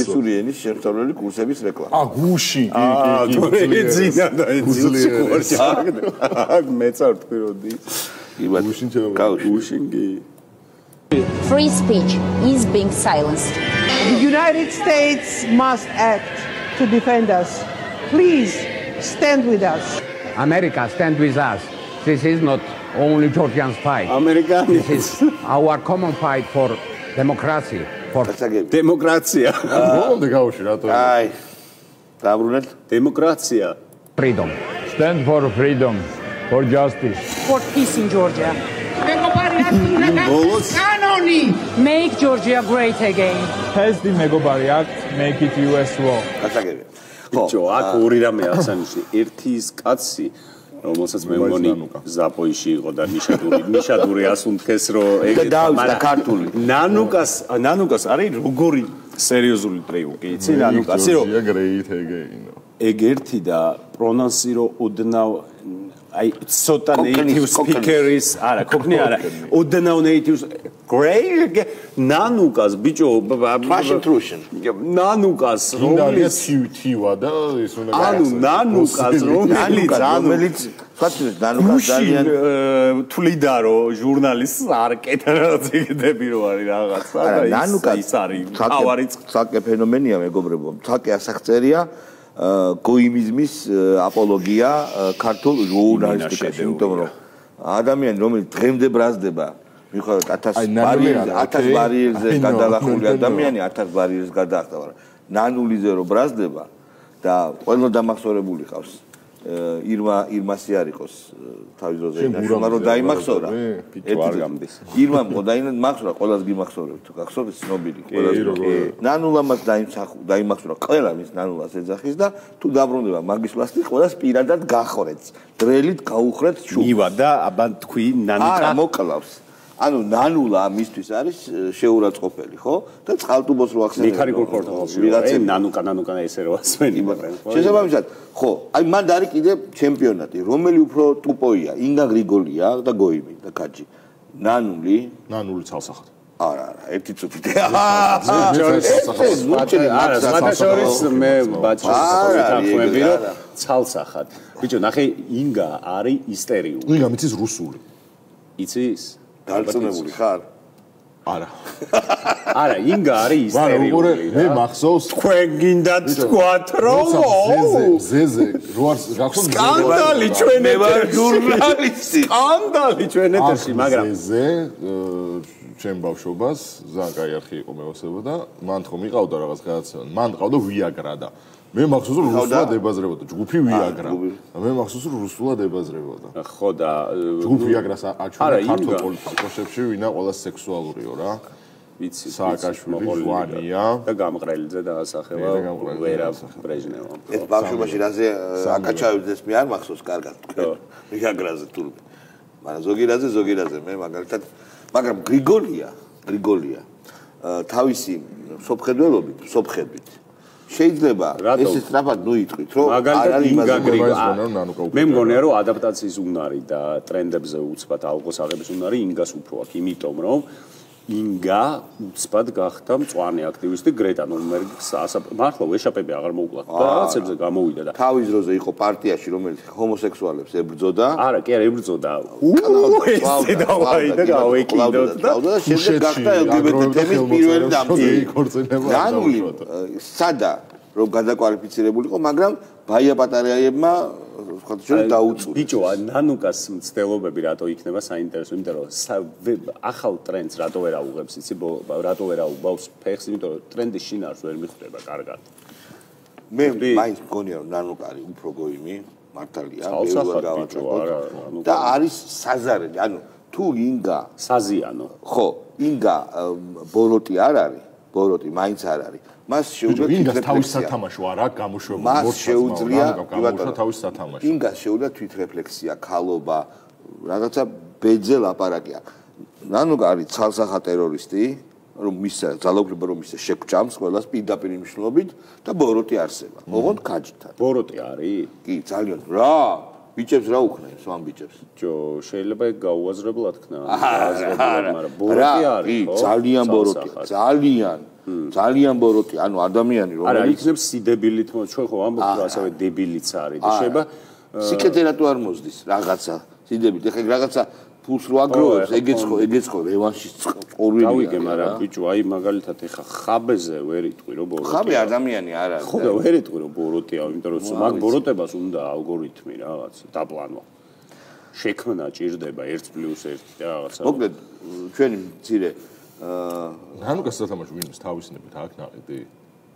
ინგლისური ენის შემსწავლელი კურსების რეკლამა. გუში, მეც არ თქვი როდის. Free speech is being silenced. The United States must act to defend us. Please stand with us. America, stand with us. This is not only Georgians' fight. This is our common fight for democracy. For Democracia. Democracia. Freedom. Stand for freedom, for justice. For peace in Georgia. Make Georgia great again. Has the Megobari Act make it US law? ბიჭო, აქ ორი რამე აღსანიშნავია. ერთი ის კაცი, რომელსაც მე მგონი ზაპოიში იყო და ნიშადური ასუნთქეს, რომ ეგ ქართული. ნანუკას არის როგორი სერიოზული ტრიუკი, იცი ნანუკასი რომ ეგ ერთი და პრონანსი რომ ოდნავ აი ცოტა native speakers არა ქოქნი არა ოდნავ native great ნანუკას ბიჭო ნანუკას რომელიც თივა და ის უნდა ანუ ნანუკას რომელიც ნანუკას ძალიან თვლიდა რომ ჟურნალისტს არ კეთა ძიგდები რო არის რაღაცა და ის არის თავარი ცალკე ფენომენია მეგობრებო ცალკე ასახწერია გოიმიზმის აპოლოგია ქართულ ჟურნალისტიკაში, იმიტომ რომ ადამიანი რომელიც დღემდე ბრაზდება, მიუხედავად 1000 ბარიერზე გადალახული ადამიანი 1000 ბარიერს გადაახტა, მაგრამ ნანულიზე რო ბრაზდება და ყველა დამახსოვრებული ყავს ირმასი არ იყოს თავის დროზე ინაშულა რომ დაიმახსოვრა ერთი გამდის ირმამ ყო დაიმახსოვრა ყველას გიმახსოვრებ თუ გახსოვთ ცნობილი ყველას ნანულამაც დაიმახსოვრა ყველა მის ნანულას ეძახის და თუ დაბრუნდება მაგის ვლასტი ყველას პირადად გახორեց დრელით გაუხრეთ შუბს მივა და აბა თქვი ნანუკა არა მოკლავს ანუ ნანულა მისთვის არის შეურაცხყოფელი ხო და წყალტუბოს რო ახსენე მიქარიკულ პორტალში ვიღაცები ნანუკა ესე რო ასმენი შესაბამისად ხო აი მან არის კიდე ჩემპიონატი რომელი უფრო ტუპოია ინგა გრიგოლია და გოიმი და კაჯი ნანული ცალსახად არა ერთი წუთი არა შორის მე ბაჭყას ვიტანხმები რომ ცალსახად ბიჭო ნახე ინგა არის ისტერიული ინგა მიცის რუსული იცის დარწმუნებული ხარ? არა, ინგა არის ისტერიული. მე მახსოვს თქვენ გინდათ თქვათ რომ ზეზე როარს გახსოვს სკანდალი ჩვენ ჟურნალისტი სკანდალი ჩვენ ეთერში მაგრამ ზეზე ჩემ ბავშვობას ზაკაი არხი იყო მევასება და მან თქო მიყავდა რაღაც გადაცემა მან ყავდა ვიაგრა და მე მახსოვს რომ რუსულად ებაზრებოდა ჯგუფი ვიაგრა და მე მახსოვს რომ რუსულად ებაზრებოდა ხო და ჯგუფი ვიაგრას აჩვენა ქართულ პოლიტიკოსებში ვინა ყველა სექსუალურიო რა ვიცი სააკაშვილი ჟვანია და გამყრელიძე დაასახელა ვერა ბრეჟნევმა ეს ბავშვობაში რაზე აკაჩავიძეს მე არ მახსოვს კარგად თქვენ ვიაგრაზე თურმე მაგრამ ზოგი რაზე მე მაგალითად მაგრამ გრიგოლია თავისი სოფხედვით შეიძლება ესე სწრაფად ნუიტყვით რომ მაგალითად ინგა გრიგოლია მე მგონია რომ ადაპტაციის უნარი და ტრენდებზე უცბად ალყოს აღების უნარი ინგას უფრო აქვს იმიტომ რომ ინგა უცბად გახდა მწვანე აქტივისტი გრეტა ნუნბერგს მართლა ვეშაპები აღარ მოუკლათ და რაღაცებზე გამოვიდა და თავის დროზე იყო პარტიაში რომელიც ჰომოსექსუალებს ებრძოდა არა კი არ ებრძოდა ესე დავაიდა გავეკიდოთ და შემდეგ გახდა LGBT თემის პირველი დამცველი სადა რომ გადაკვალიფიცირებული იყო მაგრამ ბაია პატარაებმა ვთქვათ შეიძლება დაუწუდეს ბიჭო ნანუკას მცდელობები რატო იქნება საინტერესო იმიტომ რომ ახალ ტრენდს რატო ვერ აუღებს იცი რატო ვერ აუბავს ფეხს იმიტომ რომ ტრენდი შინაარს ვერ მიხვდება კარგად მე მაინც მგონია რომ ნანუკა არის უფრო გოიმი მართალია და არის საზარელი ანუ თუ ინგა საზიანო ხო ინგა ბოროტი არ არის ბოროტი მაინც არ არის მას შეუძლია ინგას თავის სათამაშო არ აქვს გამოშვებული მას შეუძლია თავის სათამაშო ინგას შეუძლია თვითრეფლექსია ქალობა რაღაცა ბეძე ლაპარაკი აქვს ნანუკა არის ცალსახა ტერორისტი რომ მისცა ძალაუფლება რომ მისცა შეგვჭამს ყველას პირდაპირ მნიშვნელობით და ბოროტი არსება ოღონდ კაჯთან ბოროტი არის კი ძალიან რა ბიჭებს რა უქნენ სვამ ბიჭებს ჯო შეიძლება გაუაზრებლად ქნა მაგრამ ბოროტი არის ხო ძალიან ბოროტია ძალიან ძალიან ბოროტი, ანუ ადამიანი რომელიც არა, იქნებ სიდებილით, ჩვენ ხო ამბობთ, რომ ასევე დებილიც არის და შეიძლება სიკეთე რატო არ მოსდის რაღაცა სიდებით, ეხლა რაღაცა ფულს რო აგროვებს, ეგეც ხო რევანშის ყორვილია. გავიგე, მაგრამ ბიჭო, აი მაგალითად ეხლა ხაბეზე ვერ იტყვი რომ ბოროტია. ხაბე ადამიანი არ არის. ხო და ვერ იტყვი რომ ბოროტია, იმიტომ რომ მაგ ბოროტებას უნდა ალგორითმი რაღაც დაპლანო. შექმნა ჭირდება 1+1 რაღაცა. მოკლედ ჩვენი მცირე ნანუკას სათამაშო ვინმეს თავისნებით აქ ნაყიდი.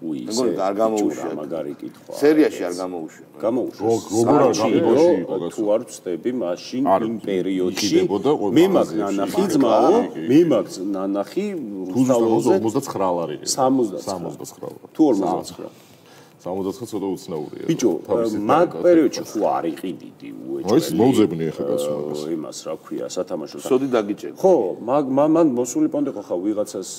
მეგონი არ გამოუშვია მაგარი კითხვა. სერიაში არ გამოუშვია. როგორ არ გამიგოში იყო კაცო. თუ არ ვწდები, მაშინ იმ პერიოდში მე მაგ ნანახი ძმაო, მე მაგ ნანახი რუსთავზე 59 ლარი. 69. თუ 59. 69 ცოტა უცნაურია. ბიჭო, მაგ პერიოდში ხო არ იყიდიდი უეჭველი. ის მოძებნი ახლა კაცო მაგას. იმას რა ქვია, სათამაშოს. სოდი დაგიჭერდა. ხო, მან მოსული პონდე ხო ხა ვიღაცას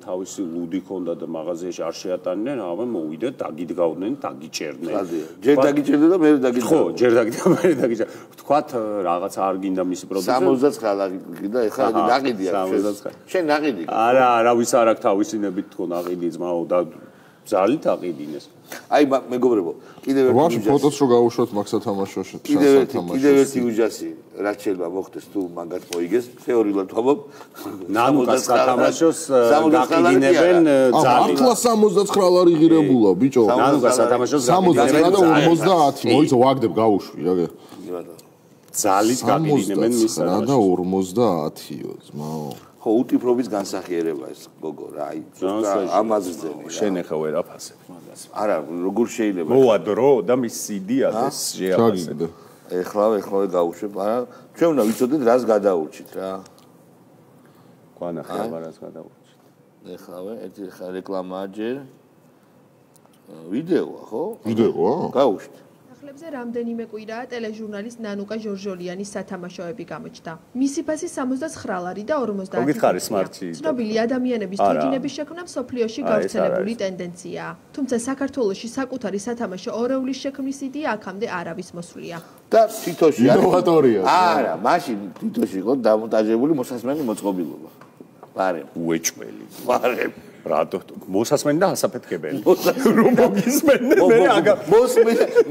თავისი ლუდი ქონდა და მაღაზიაში არ შეატანდნენ, აბა მოვიდა, დაგიდგავდნენ, დაგიჭერდნენ. ჯერ დაგიჭერდა და მე დაგიჭერდა. ხო, ჯერ დაგიჭერდა, მე დაგიჭერდა. თქვათ რაღაც არ გინდა მისი პროდუქტი. 69 ლარი და ეხლა ნაყიდია. 69. შენ ნაყიდი. არა, ვის არ აქვს თავისინებით თქო ნაყიდი ძმაო და ძალით აყიდინეს. აი მეგობრებო, კიდევ ერთი ვაში ფოტოს რო გავუშვათ მაგ სათამაშოში. კიდევ ერთი უჯასი რაც შეიძლება მოხდეს თუ მაგათ მოიგეს, თეორიულად ვთქვამობ. ნანუკას სათამაშოს გაყიდინებენ ძალით. მართლა 69 ლარი ღირებულა, ბიჭო. ნანუკას სათამაშოს 69 და 50. მოიცა ვაგდებ გავუშვი, რა. ძალით გაყიდინებენ მის სათამაშოს. და 50-ო ძმაო. ხო, უტიფრობის განსახიერება ეს გოგო რა, აი, ამაზრზე. შენ ახლა ვერ აფასებ მაგას. არა, როგორ შეიძლება? მოადრო და მის სიდიას ეს შეაფასებ. ეხლავე გავუშვებ, არა, ჩვენ უნდა ვიცოდეთ რას გადაურჩით რა. ყანახი რას გადაურჩით. ეხლავე ერთი რეკლამაა ჯერ. ვიდეოა, ხო? ვიდეოა? გავუშვით. ახლებზე რამდენიმე კვირაა ტელეჟურნალის ნანუკა ჟორჟოლიანის სათამაშოები გამოჩნდა. მისი ფასი 69 ლარი და 50. მოგითხარი სმარტში. ცნობილი ადამიანების თოჯინების შექმნა მსოფლიოში გავრცელებული ტენდენციაა. თუმცა საქართველოში საკუთარი სათამაშო ორევლის შექმნის იდეა აქამდე არავის მოსვლია. და თვითონში ინოვატორია. არა, მაშინ თვითონში იყო დამონტაჟებული მოსასმენი მოწყობილობა. პარემ. უეჭველი. პარემ. რატო მოსასმენი და ასაფეთქებელი რომ მოგისმენდნენ მე აგა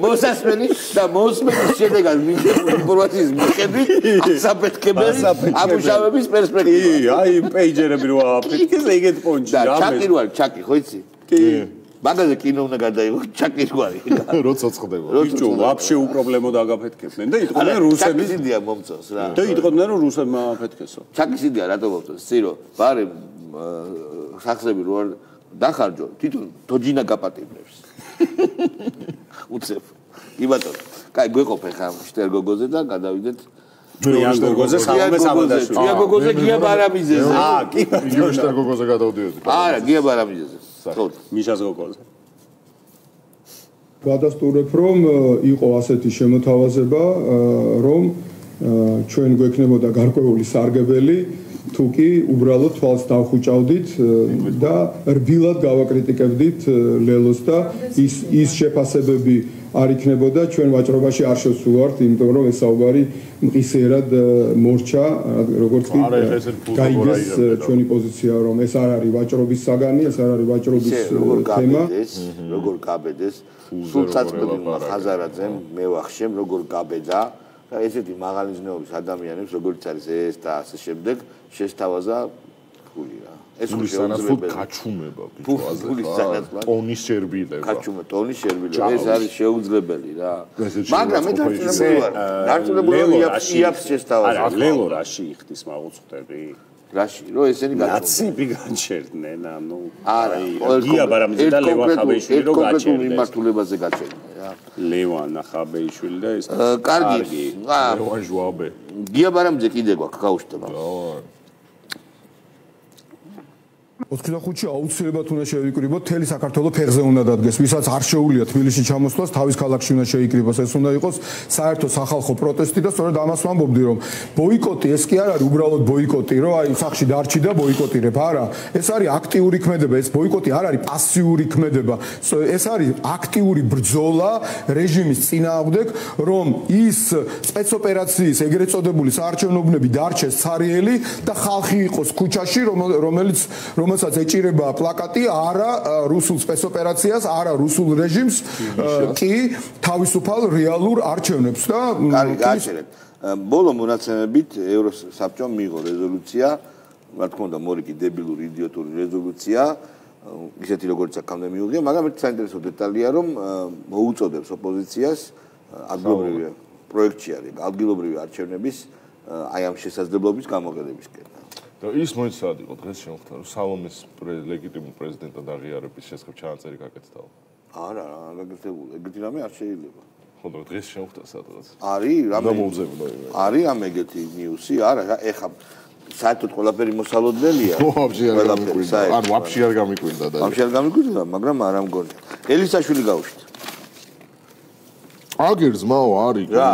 მოსასმენი და მოსმენის შედეგად მიღებული ინფორმაციის მიხედვით ასაფეთქებელი ამუშავების პერსპექტივა აი პეიჯერები რო აფეთქეს ეგეთ პონჩი და ჩაკი ხო იცი კი მაგაზე კინო უნდა გადაიღო ჩაკირგვარი როცა წყდება ბიჭო ვაფშე უპრობლემო დაგაფეთქებდნენ და იტყვნენ რუსების იდეა მომწონს რა და იტყვნენ რომ რუსებმა აფეთქესო ჩაკის იდეა რატო მომწონს ცირო ბარე სახსები რო არ დახარჯო თვითონ თოჯინა გაპატიმრებს უცებ კი ბატონო კაი გვეყოფე ხა შტერგოგოზე და გადავიდეთ ჯუიან გოგოზე სამომე სამადაშვილი ჯუიან გოგოზე გია ბარამიძეზე კი ბატონო შტერგოგოზე გადავდიოდი არა გია ბარამიძეზე ხო მიშას გოგოზე გადასტურებ რომ იყო ასეთი შემოთავაზება რომ ჩვენ გვექნებოდა გარკვეული სარგებელი თუკი უბრალოდ თვალს დავხუჭავდით და რბილად გავაკრიტიკებდით ლელოს და ის შეფასებები არ იქნებოდა ჩვენ ვაჭრობაში არ შევსულვართ იმიტომ რომ ეს საუბარი მყისიერად მორჩა როგორც კი გაიგეს ჩვენი პოზიცია რომ ეს არ არის ვაჭრობის საგანი ეს არ არის ვაჭრობის თემა როგორ გაბედეს სულ წაწმებულმა ხაზარაძემ მე ვახშემ როგორ გაბედა და ესეთი მაღალი ზნეობის ადამიანებს როგორც არის ეს და ასე შემდეგ შესთავაზა ფული რა ეს ხო შეუძლებელი გაჩუმება ბიჭო ტონის შერბილება გაჩუმება ტონის შერბილება ეს არის შეუძლებელი რა მაგრამ მე დარწმუნებული ვარ იაფს შესთავაზა არა ლელო რაში იხდის მაგუც ხვდები რაში რო ესენი ნაციბი განჩერდნენ ანუ არა გია ბარამიძე და ლევან ხაბეიშვილი რო გაჩერდნენ მიმართულებაზე გაჩერდნენ რა ლევან ხაბეიშვილი და ეს კარგი ლევან ჟუაბე გია ბარამიძე კიდე გვაქვს გაუშვება 25-ში აუცილებლად უნდა შევიკრიბოთ, მთელი საქართველოს ფეხზე უნდა დადგეს, ვისაც არ შეუძლია თბილისში ჩამოსვლას, თავის ქალაქში უნდა შეიკრიბოს, ეს უნდა იყოს საერთო სახალხო პროტესტი და სწორედ ამას ვამბობდი, რომ ბოიკოტი ეს კი არ არის უბრალოდ ბოიკოტი, რომ აი სახში დარჩი და ბოიკოტირებ, არა, ეს არის აქტიური ქმედება, ეს ბოიკოტი არ არის პასიური ქმედება, ეს არის აქტიური ბრძოლა რეჟიმის წინააღმდეგ, რომ ის სპეცოპერაციის ეგრეთ წოდებული საარჩევნო ბნები დარჩეს ცარიელი და ხალხი იყოს ქუჩაში, რომელიც რომელსაც ეჭირება პლაკატი არა რუსულ სპეცოპერაციას, არა რუსულ რეჟიმს, კი თავისუფალ რეალურ არჩევნებს და გააჩერეთ. ბოლო მონაცემებით ევროსაბჭომ მიიღო რეზოლუცია, რა თქმა უნდა, მორიგი დებილური იდიოტური რეზოლუცია, ისეთი როგორც აქამდე მიუღია, მაგრამ ერთ საინტერესო დეტალია, რომ მოუწოდებს ოპოზიციას ადგილობრივი პროექტი არის, ადგილობრივი არჩევნების აი ამ შესაძლებლობის გამოყენებისკენ. და ის მოიცადეთ იყო დღეს შემოხდა, რომ სალომეს ლეგიტიმურ პრეზიდენტად აღიარების შესახებ ჩანაწერი გაკეთდა. არა, გაკეთებული, ეგეთი რამე არ შეიძლება. ხო, დღეს შემოხდა სადღაც. არის რამე არის ამ ეგეთი ნიუსი, არა, ეხა საერთოდ ყველაფერი მოსალოდნელია. ანუ ვაფშე არ გამიკვირდა და ვაფშე არ გამიკვირდა, მაგრამ არა მგონია. ელისაშვილი გავუშვით. აგერძმაო არის რა.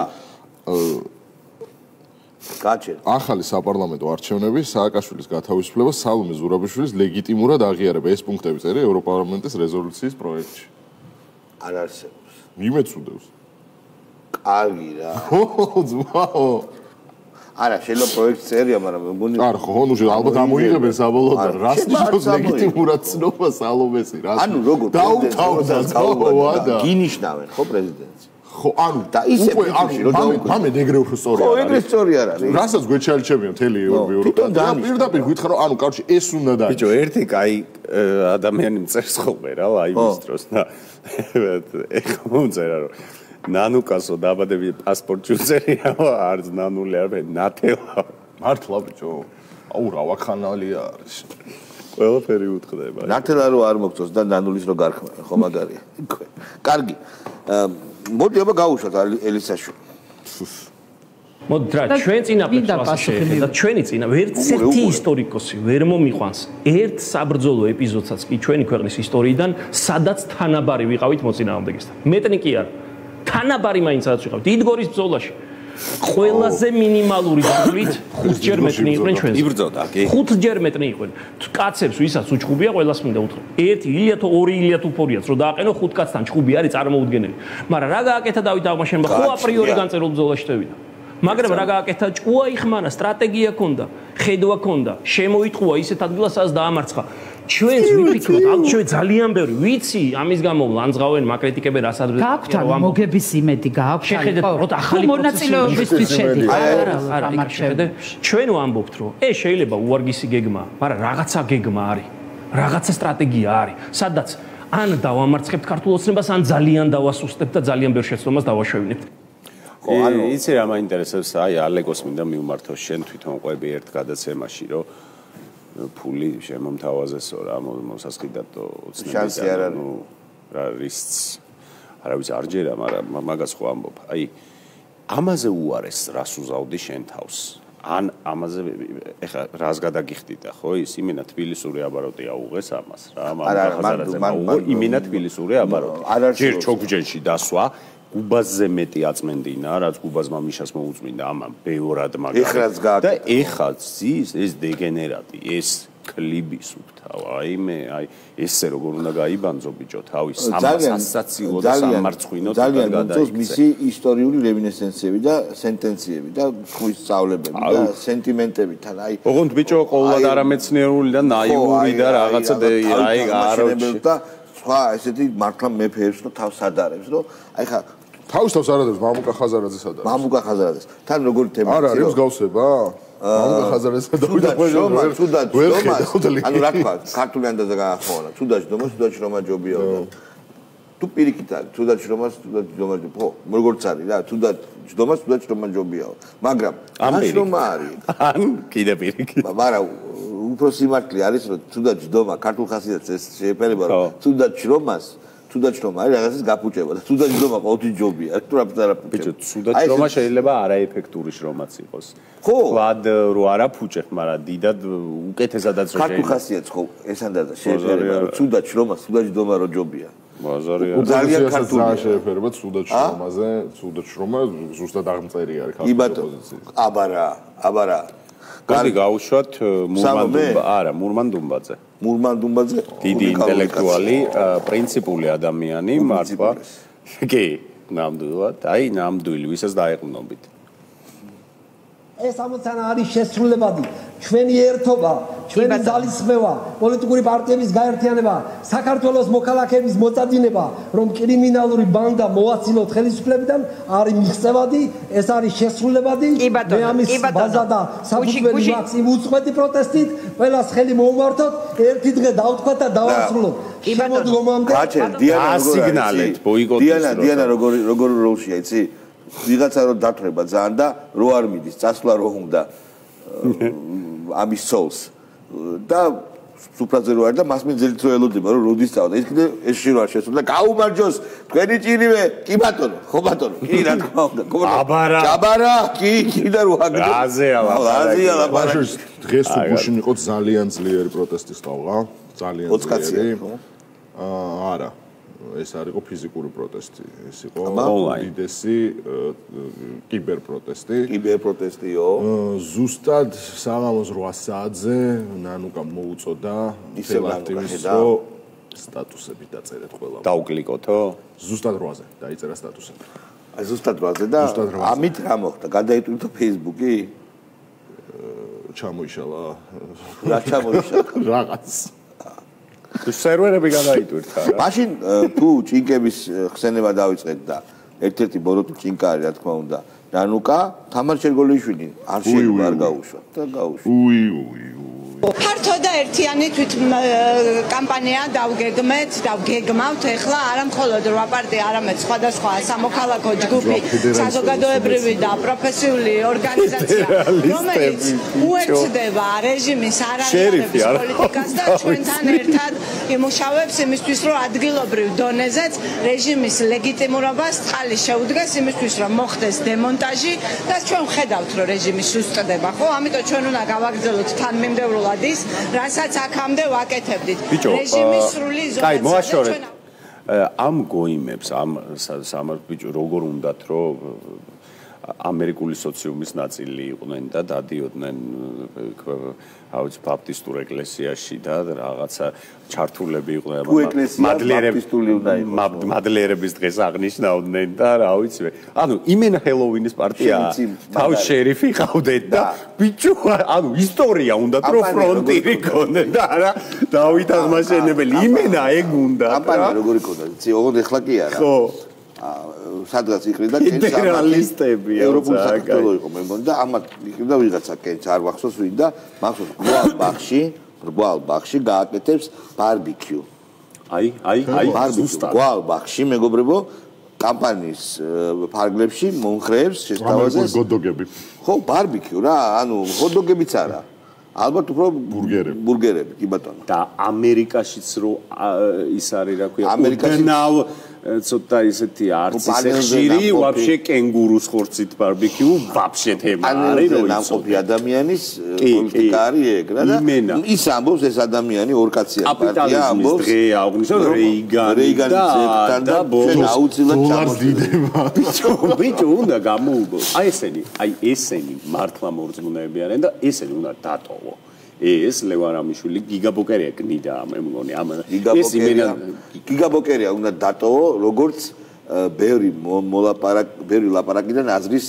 გაჩერდა. ახალი საპარლამენტო არჩევნები, სააკაშვილის გათავისუფლება, სალომე ზურაბიშვილის ლეგიტიმურად აღიარება. ეს პუნქტები წერია ევროპარლამენტის რეზოლუციის პროექტში. არ არსებობს. მიმეცუდევს. კარგი რა. ძმაო. არა, შეიძლება პროექტი წერია, მაგრამ მგონი არ ხო, ნუ ალბათ ამოიღებენ საბოლოოდ და რას ნიშნავს ლეგიტიმურად ცნობა სალომესი, რას? ანუ როგორ დაუთავდა ძმაოა და გინიშნავენ ხო პრეზიდენტს? ხო, ანუ და ისე მამე ეგრე უფრო სწორია. ხო, ეგრე სწორი არ არის. რასაც გვეჩარჩებიან თელი ევროპა. პირდაპირ გითხრა, ანუ კარჩი ეს უნდა და. ბიჭო, ერთი კაი ადამიანი მწერს ხოლმე რა, აი მის დროს და ეხლა მომწერა რომ ნანუკასო დაბადები პასპორტი უწერია, არც ნანული არ ნათელა. მართლა ბიჭო. აუ რა ვახანალი არის. ყველაფერი უთხრდება. ნათელა რო არ მოგწოს და ნანულის რო გარხმენ, ხო მაგარია. კარგი. მოდი აბა გავუშვათ ელისაშვილი. მოდით რა, ჩვენ წინა პერსვასი შეხედა, ჩვენი წინა ვერცერთი ისტორიკოსი ვერ მომიყვანს ერთ საბრძოლო ეპიზოდსაც კი ჩვენი ქვეყნის ისტორიიდან, სადაც თანაბარი ვიყავით მოწინააღმდეგესთან. მეტნი კი არა. თანაბარი მაინც რაც ვიყავთ დიდგორის ბრძოლაში. ყველაზე მინიმალური დაგლით 5ჯერ მეტნი იყვნენ ჩვენს. იბრძოდა, კი. 5ჯერ მეტნი იყვნენ. კაცებს ვისაც უჩხუბია, ყველას მინდა უთხრა. ერთი ილიათო, ორი ილიათო უფორიაც რო დააყენო 5 კაცთან ჩხუბი არის წარმოუდგენელი. მაგრამ რა გააკეთა დავით აღმაშენებმა? ხო აპრიორი განწერულ ბრძოლაში შევიდა. მაგრამ რა გააკეთა? ჭკუა იხმანა, სტრატეგია ჰქონდა, ხედვა ჰქონდა, შემოიტყუა ისეთ ადგილასაც დაამარცხა. ჩვენს ვიფიქროთ, ჩვენ ძალიან ბევრი ვიცი, ამის გამო ლანძღავენ, მაკრიტიკებენ რასაც გააქვთ მოგების იმედი, გააქვთ ახალი მონაწილეობისთვის შედი. არა, ჩვენ ვამბობთ, რომ შეიძლება უარგისი გეგმაა, მაგრამ რაღაცა გეგმა არის, რაღაცა სტრატეგია არის, სადაც ან დავამარცხებთ ქართულ ოცნებას, ან ძალიან დავასუსტებთ და ძალიან ბევრ შეცდომას დავაშვევინებთ. იცი რა მაინტერესებს, აი ალეგოს მინდა მივმართო შენ თვითონ ყვები ერთ გადაცემაში, რომ ფული შემომთავაზესო რა მოსასყიდად ოცნების ანუ რა რისკს არავის არ ჯერა, მაგრამ მაგას ხო ამბობ. აი ამაზე უარეს რას უზავდი შენ თავს? ან ამაზე ეხა რას გადაგიხდიდა ხო ის იმენა თბილისური აბაროტი აუღეს ამას რა მაგრამ იმენა თბილისური აბაროტი ჯერ ჩოგჯენში დასვა გუბაზზე მეტი აწმენდინა რაც გუბაზმა მიშას მოუწმინდა ამან ბევრად მაგრამ და ეხა ზის ეს დეგენერატი ეს კლიბი სუფთავ აი ესე როგორ უნდა გაიბანძო ბიჭო თავის სასაცილო და სამარცხვინო ძალიან მოწოს მისი ისტორიული რემინესცენციები და სენტენციები და ხვის სწავლებები და სენტიმენტები თან აი ოღონდ ბიჭო ყოველად არამეცნიერული და ნაიური და რაღაცა აი აროჩი და სხვა ესეთი მართლა მეფეებს და თავს ადარებს რომ აი ხა თავს არადებს მამუკა ხაზარაძეს ადარებს მამუკა ხაზარაძეს თან როგორი თემა არა არის გავსება მამუკა ხაზარაძეს და ანუ რა თქვა ქართული ანდაზა გაახმოვანა თუდაში დომა თუდაში რომა ჯობია თუ პირიქით არის თუდაში რომას თუდაში დომა ხო როგორც არის რა თუდაში დომას თუდაში რომა ჯობია მაგრამ ამაში რომა არის ან კიდე პირიქით მაგრამ უფრო სიმართლე არის რომ თუდაში დომა ქართულ ხასიათს ეს შეეფერება რომ თუდაში რომას თუდაც რომ არის რაღაცას გაფუჭება და თუდაც რომ ყოველთვის ჯობია თუ რა პატარა ბიჭო თუდაც რომ შეიძლება არაეფექტური შრომაც იყოს ხო ვად რო არა ფუჭებ მაგრამ დიდად უკეთესადაც რო ქართულ ხასიათს ხო ესანდადა შეეფერება რომ თუდაც რომას თუდაც დომა რო ჯობია ბაზარია ძალიან ქართულია შეეფერება თუდაც რომაზე თუდაც რომა ზუსტად აღმწერი არის ქართული პოზიცია აბარა გარი გაუშვათ მურმანდუმბაძე მურმანდუმბაძე დიდი ინტელექტუალი პრინციპული ადამიანი მართლა კი ნამდვილად აი ნამდვილი ვისაც დაეყრდნობით ეს ამოცანა არის შესრულებადი ჩვენი ერთობა ჩვენი ძალისხმევა პოლიტიკური პარტიების გაერთიანება საქართველოს მოქალაქეების მოწადინება რომ კრიმინალური ბანდა მოაცილოთ ხელისუფლებიდან არის მიღწევადი ეს არის შესრულებადი მე ამის ბაზა და საფუძველი მაქვს იმ უწყვეტი პროტესტით ყველას ხელი მოუმართოთ ერთი დღე დავთქვათ და დავასრულოთ შემოდგომამდე ასიგნალეთ ბოიკოტის დიანა როგორ როლშია იცი ვიღაცა რო დათრება ძალიან და რო არ მიდის წასვლა რო უნდა ამის სოლს და სუფრაზე რო არის და მას მიძელით რო ელოდება რომ როდის წავდა ის კიდე ეს შირო არ შესულა გაუმარჯოს თქვენი ჭირივე კი ბატონო ხო ბატონო კი რა თქმა უნდა აბარა კი და რო აგდო რაზეა ლაპარაკი დღეს უგუშინ იყო ძალიან ძლიერი პროტესტის ტალღა ძალიან ძლიერი არა ეს არ იყო ფიზიკური პროტესტი, ეს იყო უდიდესი კიბერპროტესტიო. ზუსტად საღამოს 8 საათზე ნანუკამ მოუწოდა აქტივისტს რომ სტატუსები დაწერეთ ყველა. დაუკლიკოთო? ზუსტად 8-ზე დაიწერა სტატუსები. აი ზუსტად 8-ზე და ამით რა მოხდა? გადაიტვირთო Facebook-ი? ჩამოიშალა. რა ჩამოიშალა? რაღაც სერვერები გადაიტვირთა რა. მაშინ თუ ჭინკების ხსენება დავიწყეთ და ერთ-ერთი ბოროტი ჭინკა არის რა თქმა უნდა. ნანუკა თამარ შერგოლიშვილი არ შეიძლება არ გაუშვა და გაუშვა. ფართო და ერთიანი თვით კამპანია დავგეგმავთ ეხლა არა მხოლოდ რვა პარტია, არამედ სხვადასხვა სამოქალაქო ჯგუფი, საზოგადოებრივი და პროფესიული ორგანიზაცია, რომელიც უერთდება რეჟიმის არაღიარების პოლიტიკას და ჩვენთან ერთად იმუშავებს იმისთვის, რომ ადგილობრივ დონეზეც რეჟიმის ლეგიტიმურობას წყალი შეუდგეს იმისთვის, რომ მოხდეს დემონტაჟი და ჩვენ ვხედავთ, რომ რეჟიმი სუსტდება, ხო? ამიტომ ჩვენ უნდა გავაგრძელოთ თანმიმდევრულად ის, რასაც აქამდე ვაკეთებდით. რეჟიმის სრული ზონაცია. ამ გოიმებს, ამ ბიჭო, როგორ უნდათ, რომ ამერიკული სოციუმის ნაწილი იყვნენ და დადიოდნენ აუც ბაპტისტურ ეკლესიაში და რაღაცა ჩართულები იყვნენ მადლიერების დღეს აღნიშნავდნენ და რა ვიცი ანუ იმენა ჰელოვინის პარტია თავის შერიფი ყავდეთ და ბიჭო ანუ ისტორია უნდა რომ ფრონტირი ქონდეთ და არა დავით აღმაშენებელი იმენა ეგ უნდა კამპანია როგორი ქონდა იცი ოღონდ ეხლა კი არა ხო სადღაც იყრიდა კენცალისტები ევროპულ საქართველო იყო მე მგონი და ამათ იყრიდა ვიღაცა კენც არ ვახსოვს ვინ და მახსოვს გვალ ბაღში გააკეთებს ბარბიკიუ აი ზუსტად გვალ ბაღში მეგობრებო კამპანიის ფარგლებში მომხრეებს შესთავაზეს გოდოგები ხო ბარბიკიუ რა ანუ ჰოტდოგებიც არა ალბათ უფრო ბურგერები კი ბატონო და ამერიკაშიც რო ის არის რა ქვია ამერიკაში ცოტა ისეთი არც ისე ხშირი ვაფშე კენგურუს ხორცით ბარბიკიუ ვაფშე თემა არის რომ ნამყოფი ადამიანის პოლიტიკა არის ეგ რა და ის ამბობს ეს ადამიანი ორ კაცია პარტია ამბობს დღე აღნიშნო რეიგანის და ჩვენ აუცილებლად ჩამოვიდება ბიჭო უნდა გამოუგოს აი ესენი მართლა მორწმუნეები არიან და ესენი უნდა დატოვო ეს ლევარამიშვილი გიგაბოკერია კნიდა მე მგონი ამ ეს იმენა გიგაბოკერია უნდა დატოვო როგორც ბევრი ლაპარაკიდან აზრის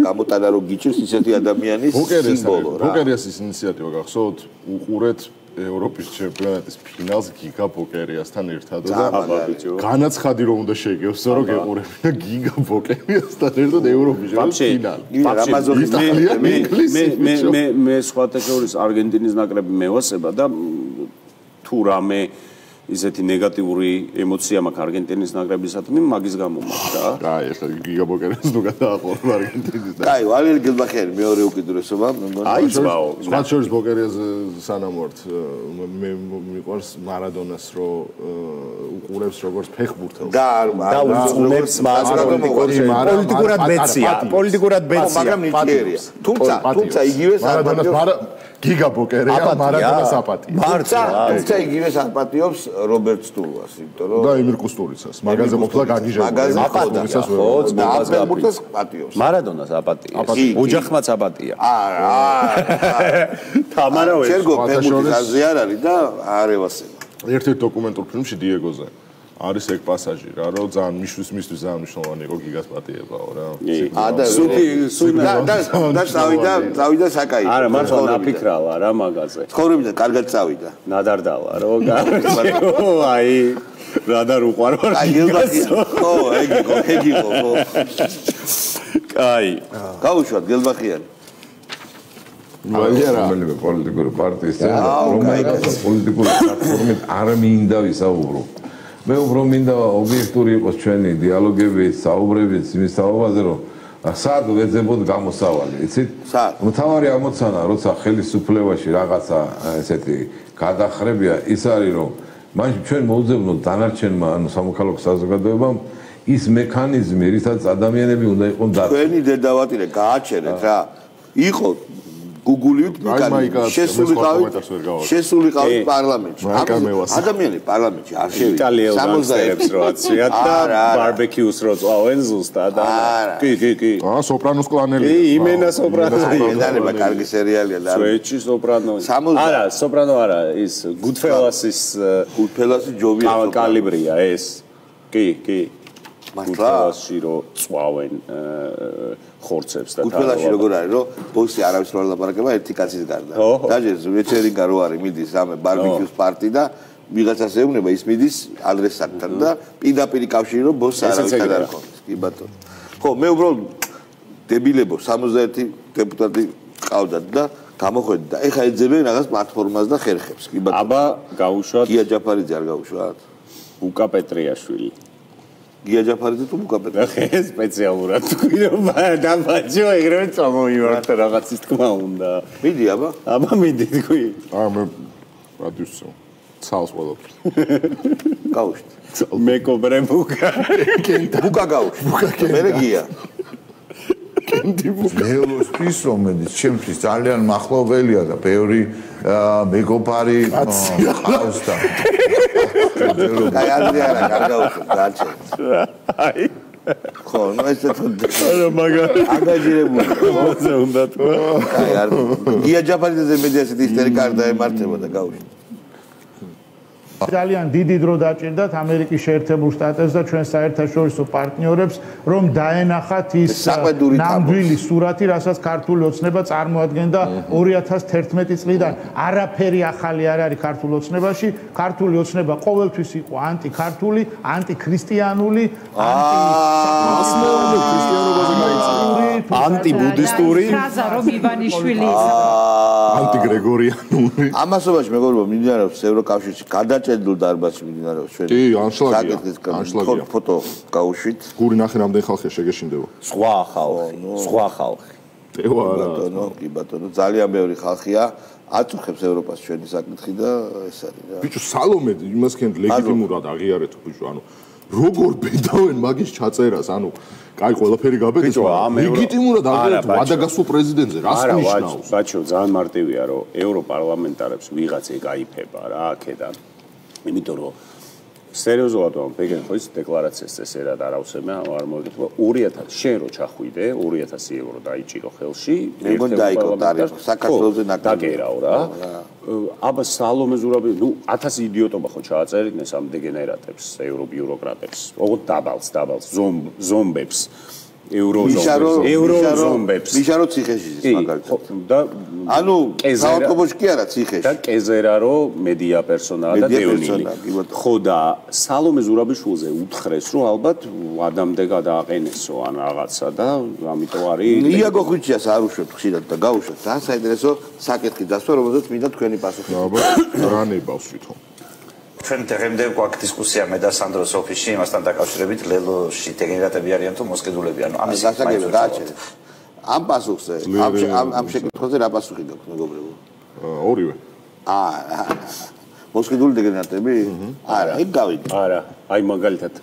გამოტანა რო გიჭირს ისეთი ადამიანის სიმბოლო რა ბოკერიას ის ინიციატივა გახსოვთ უყურეთ ევროპის ჩემპიონატის ფინალს გიგაბოკერიასთან ერთად და განაცხადი რომ უნდა შეგევს რომ გეყურებინა გიგაბოკერიასთან ერთად ევროპის ფინალი მე სხვათა შორის არგენტინის ნაკრები მევასება და თუ რამე ისეთი ნეგატიური ემოცია მაქვს არგენტინის ნაკრებისადმი მაგის გამო მაქვს რა. აი ახლა გიგაბოკერიას ნუ გადააყოლ არგენტინის და. აი ვალერი გელბახერი მეორე უკიდურესობა მე მგონი. აი ძმაო. სხვა შორის ბოკერიას სანამ ვართ მე მიყვარს მარადონას რო უყურებს როგორც ფეხბურთელს. და უწყურებს პოლიტიკურად ბეცია. მაგრამ ნიჭიერია. თუმცა იგივე მარადონას გიგაბოკერია მარადონას აპატია. თუმცა იგივე აპატიობს რობერტ სტულვას, იმიტომ რომ და ემირ კუსტურიცას მაგაზე ყოფილა გაგიჟებული. მაგაზე აპატიობს. და აბერბურთას აპატიობს. მარადონას აპატია. ოჯახმაც აპატია. არა. თამარავე. შერგო ფეხბურთის აზრი არ არის და არ ევასება. ერთ-ერთ დოკუმენტურ ფილმში დიეგოზე არის ეგ პასაჟი რა, რომ ძალიან მისთვის ძალიან მნიშვნელოვანი იყო გიგას პატიებაო რა. და წავიდა საკაი. არა, მართლა ნაფიქრალა რა მაგაზე. ცხოვრებიდან კარგად წავიდა. ნადარდალა რო აი რადარ უყარ ვარ. ხო, ეგ იყო. აი, გავუშვათ გელბახიანი. რომელიმე პოლიტიკური პარტიის წევრი, რომელსაც პოლიტიკური პლატფორმით არ მინდა ვისაუბრო. მე უფრო მინდა ობიექტური იყოს ჩვენი დიალოგები, საუბრები იმის თაობაზე, რომ სად ვეძებოთ გამოსავალი, იცით? მთავარი ამოცანა, როცა ხელისუფლებაში რაღაცა ესეთი გადახრებია, ის არის, რომ მაშინ ჩვენ მოუძებნოთ დანარჩენმა, ანუ სამოქალაქო საზოგადოებამ ის მექანიზმი, რითაც ადამიანები უნდა იყვნენ დაცული. ჩვენი დედავატირე გააჩერეთ რა. იყო გუგულიოთ შესული ყავით პარლამენტში. ადამიანი პარლამენტში არ შევიდა. იტალიელ განგსტერებს რო აცვიათ და ბარბეკიუს რო წავენ ზუსტად. კი. სოპრანოს კლანელი. იმენა სოპრანო. ენანება კარგი სერიალია და სვეჩი სოპრანო. არა, სოპრანო არა, ის გუდფელასის ჯობია კალიბრია ეს. კი. გუდფელასში რო წავენ ხორცებს და გუდფელასში როგორ არის რომ ბოსი არავის რო არ ლაპარაკება ერთი კაცის გარდა. დაჟეს ვეჩერინკა რო არის მიდის რამე ბარბეკიუს პარტი და ვიღაცას ეუბნება ის მიდის ადრესატთან და პირდაპირ კავშირი რომ ბოსს არავის არ ხონდეს. კი ბატონო. ხო, მე უბრალოდ დებილებო 61 დეპუტატი ყავდათ და გამოხედი და ეხა ეძებენ რაღაც პლატფორმას და ხერხებს. კი ბატონო. აბა გაუშვათ. გია ჯაფარიძე არ გაუშვათ. უკა პეტრიაშვილი. გია ჯაფარიძე თუ უკა პეტრიაშვილი. სპეციალურად თქვი რომ დამაჯო ეგრევე წამოვიმართ რაღაცის თქმა უნდა. მიდი აბა. აბა მიდი თქვი. მე რადიუსო. ცალს ყველაფერს. გაუშვით. მეკობრე ბუკა. ბუკა გაუშვით. მე გია. მეულოსთვის რომელიც ჩემთვის ძალიან მახლობელია და ბევრი მეგობარი ყავს და აი ანდრია გარდაუშვით გაჩენ. აი ხო, ნუ ესე არა მაგარი ანგაჟირებული. მოზე უნდა თუ. აი არ გია ჯაფარიძეზე მედი ასეთი ისტერიკა არ დაემართება და გაუშვით. ძალიან დიდი დრო დაჭირდათ ამერიკის შეერთებულ შტატებს და ჩვენ საერთაშორისო პარტნიორებს რომ დაენახათ ის ნამდვილი სურათი, რასაც ქართული ოცნება წარმოადგენდა 2011 წლიდან. არაფერი ახალი არ არის ქართულ ოცნებაში. ქართული ოცნება ყოველთვის იყო ანტიქართული, ანტიქრისტიანული, ანტიბუდისტური, ფრაზა რომ ივანიშვილი ანტიგრეგორიანული. ამასობაში მეგობრებო მიმდინარეობს ევროკავშირში გადაჭედილ დარბაზში მიმდინარეობს ჩვენი. კი, ანშლაგია. ფოტო გაუშვით. გური ნახე რამდენი ხალხია შეგეშინდება. სხვა ხალხი. ტევა არა. კი ბატონო, ძალიან ბევრი ხალხია. აწუხებს ევროპას ჩვენი საკითხი და ეს არის რა. ბიჭო, სალომე იმას ქენთ ლეგიტიმურად აღიარეთ ბიჭო, ანუ როგორ ბედავენ მაგის ჩაწერას, ანუ კაი ყველაფერი გაბედეს, ლეგიტიმურად აღიარეთ ვადაგასულ პრეზიდენტზე, რას ნიშნავს? ბაჩო, ძალიან მარტივია, რომ ევროპარლამენტარებს ვიღაც ეკაიფება რა აქედან. იმიტომ რომ სერიოზულად ვამბობ, ხო ის დეკლარაციას წესერად არავსებია, არ მოგეთქვა 2000 შენ რო ჩახვიდე, 2000 евро დაიჭირო ხელში, ეგონ დაიკო ტარიფი, საქართველოზე დაგერაო რა. აბა სალომე ზურაბი, ნუ 1000 იდიოტობა ხო ჩააწერიდნენ სამ დეგენერატებს, ევრობიუროკრატებს, ოღონდ დაბალს, ზომბებს. ევროზომბებს. მიშარო ციხეში ის მაგალითად. და ანუ საავტობუსში კი არა ციხეში. და კეზერარო მედია პერსონაა და დევნილი. ხო და სალომე ზურაბიშვილზე უთხრეს, რომ ალბათ ადამიანზე გადააყენესო ან რაღაცა და ამიტომ არის. იაგო ხვიჩიას არ უშვებთ ხშირად და გაუშვებთ. ძალიან საინტერესო საკითხი დასვა, რომელზეც მინდა თქვენი პასუხი. აბა რა ნებავს თვითონ. ჩვენ დღემდე გვაქვს დისკუსია მე და სანდროს ოფისში იმასთან დაკავშირებით ლელოში დეგენერატები არიან თუ მოსყიდულები ანუ ამის გასაგები გააჩერეთ. ამ პასუხზე ამ შეკითხვაზე რა პასუხი გაქვთ მეგობრებო? ორივე. მოსყიდული დეგენერატები? არა, იქ გავიდი. არა, აი მაგალითად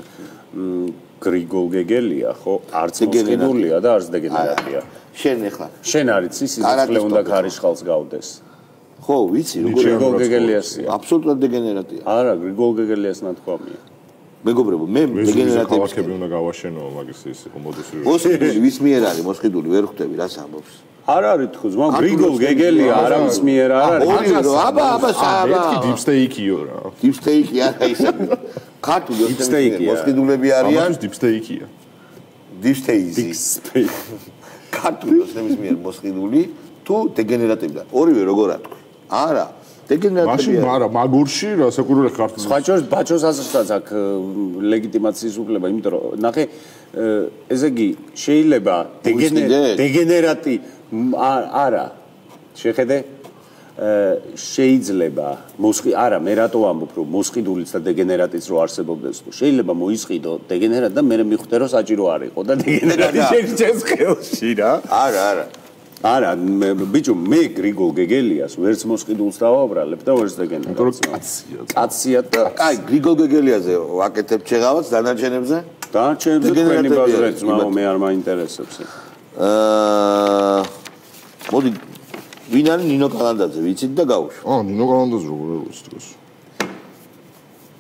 გრიგოლ გეგელია ხო? არც მოსყიდულია და არც დეგენერატია. შენ ახლა. შენ არის ის სიცოცხლე უნდა ქარიშხალს გავდეს. ხო, ვიცი, როგორ გრიგოლ გეგელიასია. აბსოლუტურად დეგენერატია. არა, გრიგოლ გეგელიას ნათქვამია. მეგობრებო, მე დეგენერატების ქალაქები უნდა გავაშენო, მაგის ის იყო მოდუს. მოსყიდული ვის მიერ არის მოსყიდული, ვერ ხვდები რას ამბობს. არ არის თქოს, მაგრამ გრიგოლ გეგელია არავის მიერ არ არის. აბა, მეთქი დიპსტეიკიო რა. დიპსტეიკი არა ისე. ქართული მოსყიდულები არიან. ამას დიპსტეიკია. დიპსტეიზი. ქართული ოსნების მიერ მოსყიდული თუ დეგენერატებიდან. ორივე როგორ ათქვი? არა. მაშინ არა, მაგურში რასაკურველი ქართული. სხვა შორის ბაჩოს ასოსაც აქვს ლეგიტიმაციის უფლება, იმიტომ რომ ნახე ესე იგი შეიძლება დეგენერატი არა შეხედე შეიძლება არა მე რატო ამბობ რომ მოსყიდულიც და დეგენერატიც რო არსებობდეს თუ შეიძლება მოისყიდო დეგენერატი და მე მიხვდე რომ საჭირო არ იყო და დეგენერატი შეჭეს ხელში რა არა ბიჭო მე გრიგოლ გეგელიას ვერც მოსყიდულს დავაბრალებ და ვერც დეგენერატს კაცია და კაი გრიგოლ გეგელიაზე ვაკეთებ შეღავაც დანარჩენებზე თქვენი ბაზრიც მე არ მაინტერესებს მოდი ვინ არის ნინო კალანდაძე ვიცით და გავუშვა ნინო კალანდაძე როგორ არის დღეს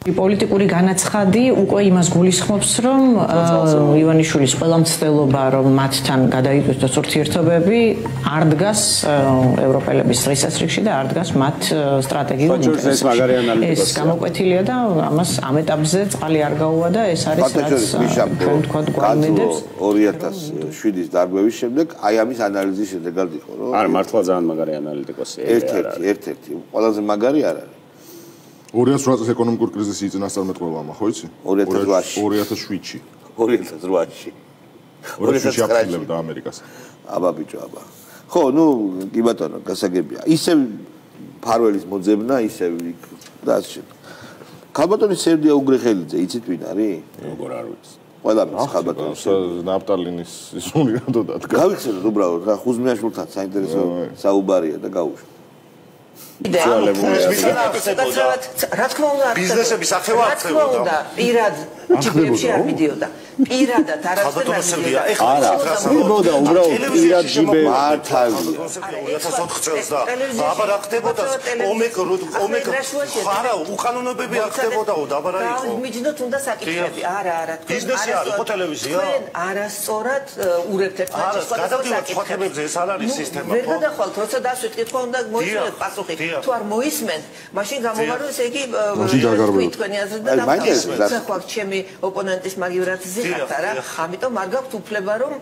პოლიტიკური განაცხადი უკვე იმას გულისხმობს, რომ ივანიშვილის ყველა მცდელობა, რომ მათთან გადაიწყვეტოს ურთიერთობები, არ დგას ევროპელების დღესასრიგში და არ დგას მათ სტრატეგიულ ინტერესებში. ეს გამოკვეთილია და ამას ამ ეტაპზე წყალი არ გაუვა და ეს არის რაც ჩვენ თქვა გვამედებს 2007-ის დარგვევის შემდეგ აი ამის ანალიზის შედეგად იყო, რომ არა მართლა ძალიან მაგარი ანალიტიკოსია. ერთ-ერთი ყველაზე მაგარი არ არის 2008 წელს ეკონომიკური კრიზისი იწინასწარმეტყველამა, ხო იცი? 2007-ში. 2008-ში. 2009-ში აპრილებდა ამერიკას. აბა ბიჭო, აბა. ხო, ნუ კი ბატონო, გასაგებია. ისევ ფარველის მოძებნა, ისევ და ასე. ქალბატონი სერდია უგრეხელიძე, იცით ვინ არის? როგორ არ ვიცი. ყველა მის ქალბატონი. ნაპტალინის ისუნი რატო დადგა? გავიხსენოთ უბრალოდ, რა ხუზმიაშვილთან საინტერესო საუბარია და გავუშვა. რა თქმა უნდა ბიზნესების ახევა ახდებოდა პირად ჯიბებში არ მიდიოდა პირადად არასდროს არა ხდებოდა უბრალოდ პირად ჯიბე მართალია 2004 წელს და აბა რა ხდებოდა ომეკ არა უკანონოებები არ ხდებოდაო და აბა რა იყო მიჯნოთ უნდა საკითხები არა ბიზნესი არის ხო ტელევიზია არასწორად ურებთ ერთმანეთს გადავდივართ სხვა თემებზე ეს არ არის სისტემა ვერ გადახვალთ როცა დასვით კითხვა უნდა მოისმენთ პასუხი თუ არ მოისმენთ მაშინ გამომარო ესე იგი თქვენი აზრი და დამთავრდა ხო ჩემი ოპონენტის მაგივრად ზიხართ არა ამიტომ არ გაქვთ უფლება რომ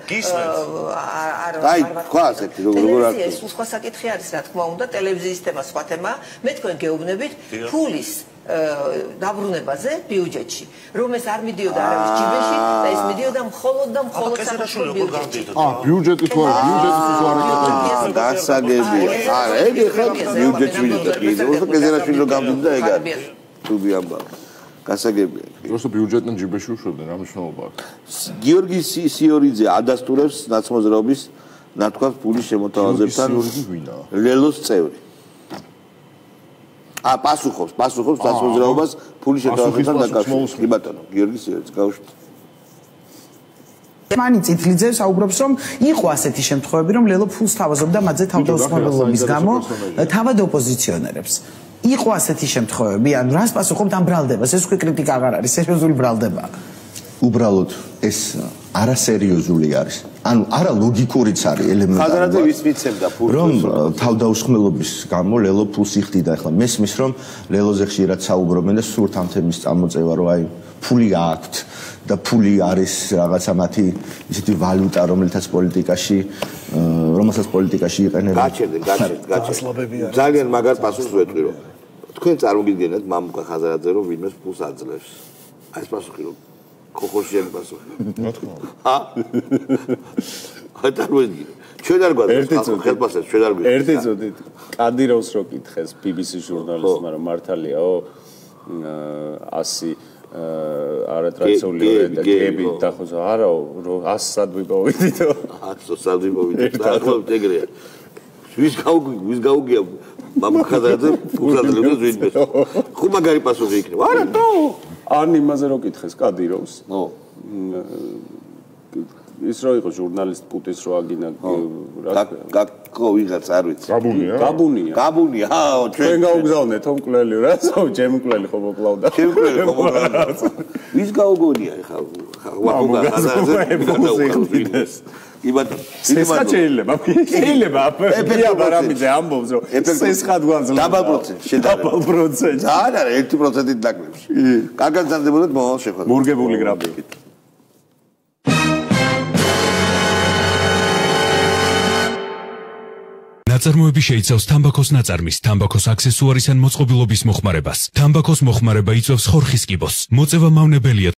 არ აი თქვა ასეთი როგორ არის ეს სხვა საკითხი არის რა თქმა უნდა ტელევიზიის თემა სხვა თემა მე თქვენ გეუბნებით ფულის დაბრუნებაზე ბიუჯეტში რომ ეს არ მიდიოდა არავის ჯიბეში და ეს მიდიოდა მხოლოდ და მხოლოდ საქართველოს ბიუჯეტში ბიუჯეტი თუ არ ბიუჯეტი თუ არ ეკეთება გასაგებია არა ეგ ხა ბიუჯეტში მიდიოდა კიდევ კეზერაშვილი რომ გამდიდა ეგ არის თუ გიამბა გასაგებია просто ბიუჯეტთან ჯიბეში უშვებდნენ რა მნიშვნელობა აქვს გიორგი სიორიძე ადასტურებს ნაცმოძრაობის ნათქვამს ფულის შემოთავაზებთან ლელოს წევრი პასუხობს ნაცმოძრაობას ფულის შემოთავაზებთან დაკავშირებით კი ბატონო გიორგი სიორიძე გავუშვით მანი წითლიძე საუბრობს რომ იყო ასეთი შემთხვევები რომ ლელო ფულს თავაზობდა მათზე თავდაუსხმელობის გამო თავად ოპოზიციონერებს იყო ასეთი შემთხვევები ან რას პასუხობთ ამ ბრალდებას ეს უკვე კრიტიკა აღარ არის სერიოზული ბრალდება უბრალოდ ეს არასერიოზული არის ანუ არა ლოგიკურიც არის ელემენტარული ხაზარაძე ვის მიცემდა ფულს რომ თავდაუსხმელობის გამო ლელო ფულს იხდიდა ახლა მესმის რომ ლელოზე ხშირად საუბრობენ და სურთ ამ თემის წამოწევა რომ აი ფული აქვთ და ფული არის რაღაცა მათი ისეთი ვალუტა რომელთაც პოლიტიკაში იყენებენ გაჩერდეთ ძალიან მაგარ პასუხს ვეტყვი რომ თქვენ წარმოგიდგენთ მამუკა ხაზარაძე რომ ვინმეს ფულს აძლევს აი ეს პასუხი რომ ხოხოშიანი პასუხი რა თქმა უნდა აი წარმოგიდგენთ ჩვენ არ გვაქვს ხელფასებს ჩვენ არ გვაქვს ერთი წოდით კადიროვს რო კითხეს BBC ჟურნალისტმა რომ მართალიაო 100 არატრადიციული გები დახოზე არაო 100 სად ვიპოვიდითო 100 სად ვიპოვიდით და ახლა ეგრეა ვის გაუგია მამხაზარაძე ფულადლებს ვინმეს ხო მაგარი პასუხი იქნება არა თო ან იმაზე რო კითხეს კადიროვს ის რო იყო ჟურნალისტ პუტის რო აგინა ხო, ვიღაც არ ვიცი. გაბუნია. გაბუნია. ჩვენ გაუგზავნეთ თო მკვლელი რა, ჩემი მკვლელი ხო მოკლავდა. ჩემი მკვლელი ხო მოკლავდა. ვის გაუგონია ხა? კი ბატონო. სესხა შეიძლება. შეიძლება. აფერია ბარამიძე ამბობს რომ სესხა გვაძლევს. დაბალ პროცენტს შედარებით. დაბალ პროცენტს. ძალიან არა 1%-ით ნაკლებში. კარგად გზადდებოდეთ მომავალ შეხვედრას. მორგებული გრაფიკით. ნაწარმოები შეიცავს თამბაქოს ნაწარმის, თამბაქოს აქსესუარის ან მოწყობილობის მოხმარებას. თამბაქოს მოხმარება იწვევს ხორხის კიბოს. მოწევა მავნებელია